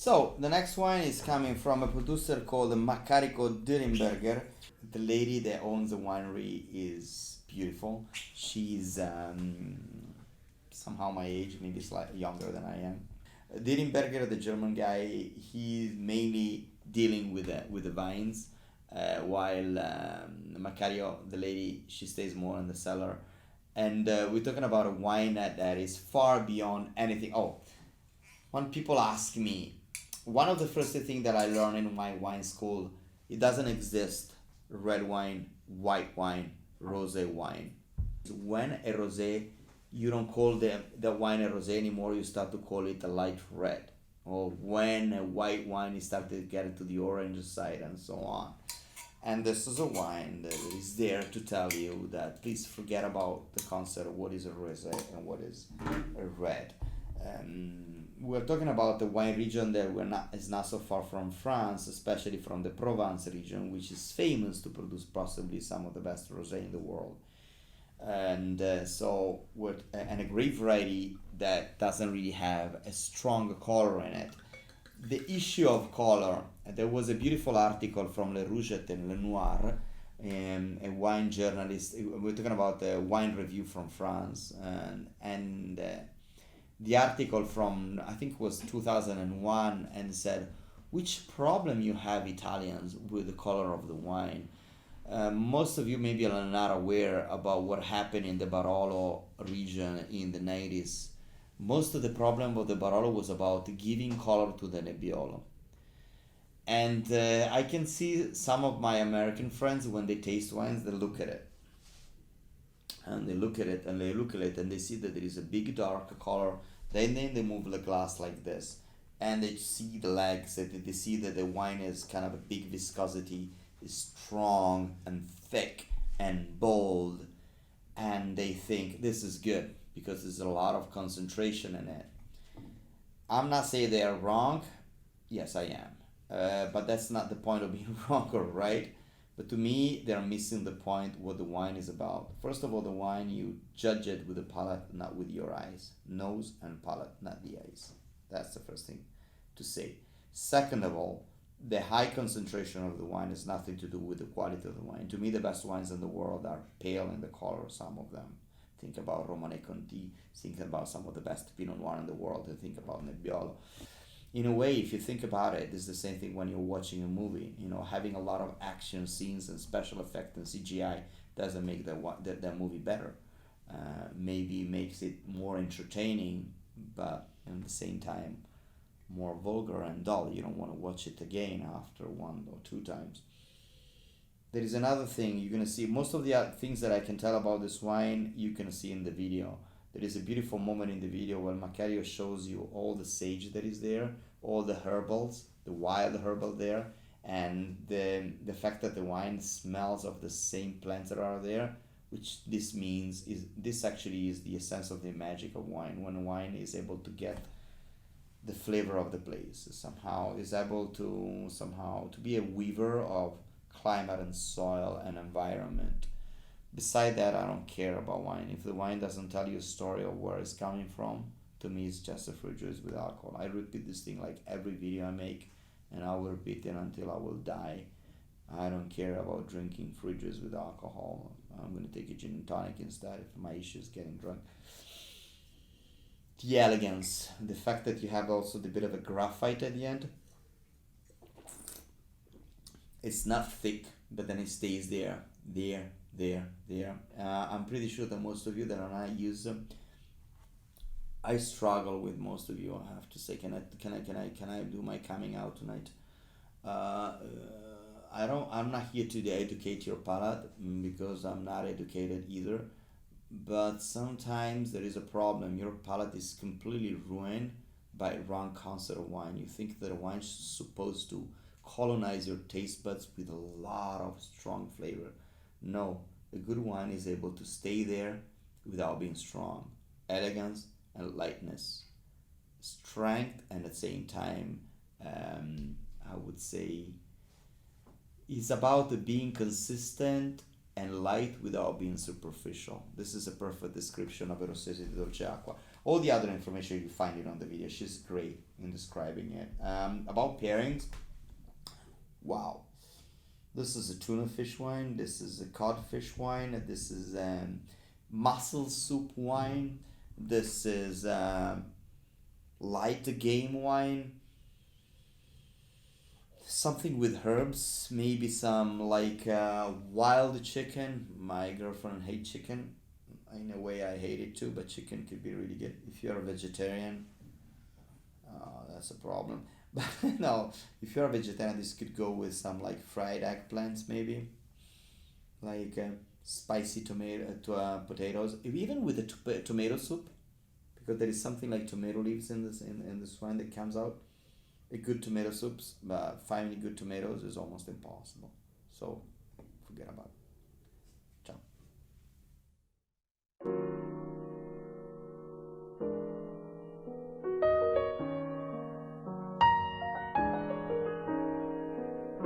So the next wine is coming from a producer called Maccario Dringenberg. The lady that owns the winery is beautiful. She's somehow my age, maybe slightly younger than I am. Dierenberger, the German guy, he's mainly dealing with the vines, while Macario, the lady, she stays more in the cellar. And we're talking about a wine that is far beyond anything. Oh, when people ask me, one of the first things that I learned in my wine school, it doesn't exist red wine, white wine, rosé wine. When a rosé, you don't call the wine a rosé anymore, you start to call it a light red. Or when a white wine is starting to get into the orange side and so on. And this is a wine that is there to tell you that please forget about the concept of what is a rosé and what is a red. We're talking about the wine region that is not so far from France, especially from the Provence region, which is famous to produce possibly some of the best rosé in the world. And and a grape variety that doesn't really have a strong color in it. The issue of color, there was a beautiful article from Le Rouget and Le Noir, a wine journalist. We're talking about a wine review from France, and the article from I think it was 2001 and said, which problem you have Italians with the color of the wine. Most of you maybe are not aware about what happened in the Barolo region in the 90s. Most of the problem of the Barolo was about giving color to the Nebbiolo. And I can see some of my American friends, when they taste wines, they look at it. And they look at it and they look at it and they see that there is a big dark color. Then they move the glass like this. And they see the legs, they see that the wine is kind of a big viscosity, is strong and thick and bold. And they think this is good because there's a lot of concentration in it. I'm not saying they are wrong. Yes, I am. But that's not the point of being wrong or right. But to me, they're missing the point what the wine is about. First of all, the wine, you judge it with the palate, not with your eyes. Nose and palate, not the eyes. That's the first thing to say. Second of all, the high concentration of the wine has nothing to do with the quality of the wine. To me, the best wines in the world are pale in the color, some of them. Think about Romane Conti, think about some of the best Pinot Noir in the world, and think about Nebbiolo. In a way, if you think about it, it's the same thing when you're watching a movie. Having a lot of action scenes and special effect and CGI doesn't make that movie better. Maybe makes it more entertaining, but at the same time, more vulgar and dull. You don't want to watch it again after one or two times. There is another thing you're gonna see. Most of the things that I can tell about this wine, you can see in the video. There is a beautiful moment in the video where Maccario shows you all the sage that is there, all the herbals, the wild herbal there, and the fact that the wine smells of the same plants that are there, which this means is this actually is the essence of the magic of wine. When wine is able to get the flavor of the place, somehow is able to be a weaver of climate and soil and environment. Beside that, I don't care about wine. If the wine doesn't tell you a story of where it's coming from, to me it's just a fruit juice with alcohol. I repeat this thing like every video I make, and I will repeat it until I will die. I don't care about drinking fruit juice with alcohol. I'm going to take a gin and tonic instead if my issue is getting drunk. The elegance, the fact that you have also the bit of a graphite at the end. It's not thick, but then it stays there. I'm pretty sure that most of you that are not used them, I struggle with most of you. I have to say, can I do my coming out tonight? I'm not here to educate your palate because I'm not educated either. But sometimes there is a problem. Your palate is completely ruined by wrong concept of wine. You think that a wine is supposed to colonize your taste buds with a lot of strong flavor. No, a good wine is able to stay there without being strong. Elegance and lightness. Strength and at the same time, I would say, is about being consistent and light without being superficial. This is a perfect description of a Rossese di Dolceacqua. All the other information you find it on the video. She's great in describing it. About pairings, wow. This is a tuna fish wine. This is a codfish wine. This is mussel soup wine. This is light game wine. Something with herbs, maybe some like wild chicken. My girlfriend hates chicken. In a way, I hate it too, but chicken could be really good. If you're a vegetarian, that's a problem. But no, if you're a vegetarian, this could go with some like fried eggplants, maybe like spicy potatoes, even with a tomato soup, because there is something like tomato leaves in this wine that comes out. A good tomato soups, but finding good tomatoes is almost impossible. So forget about it. Ciao.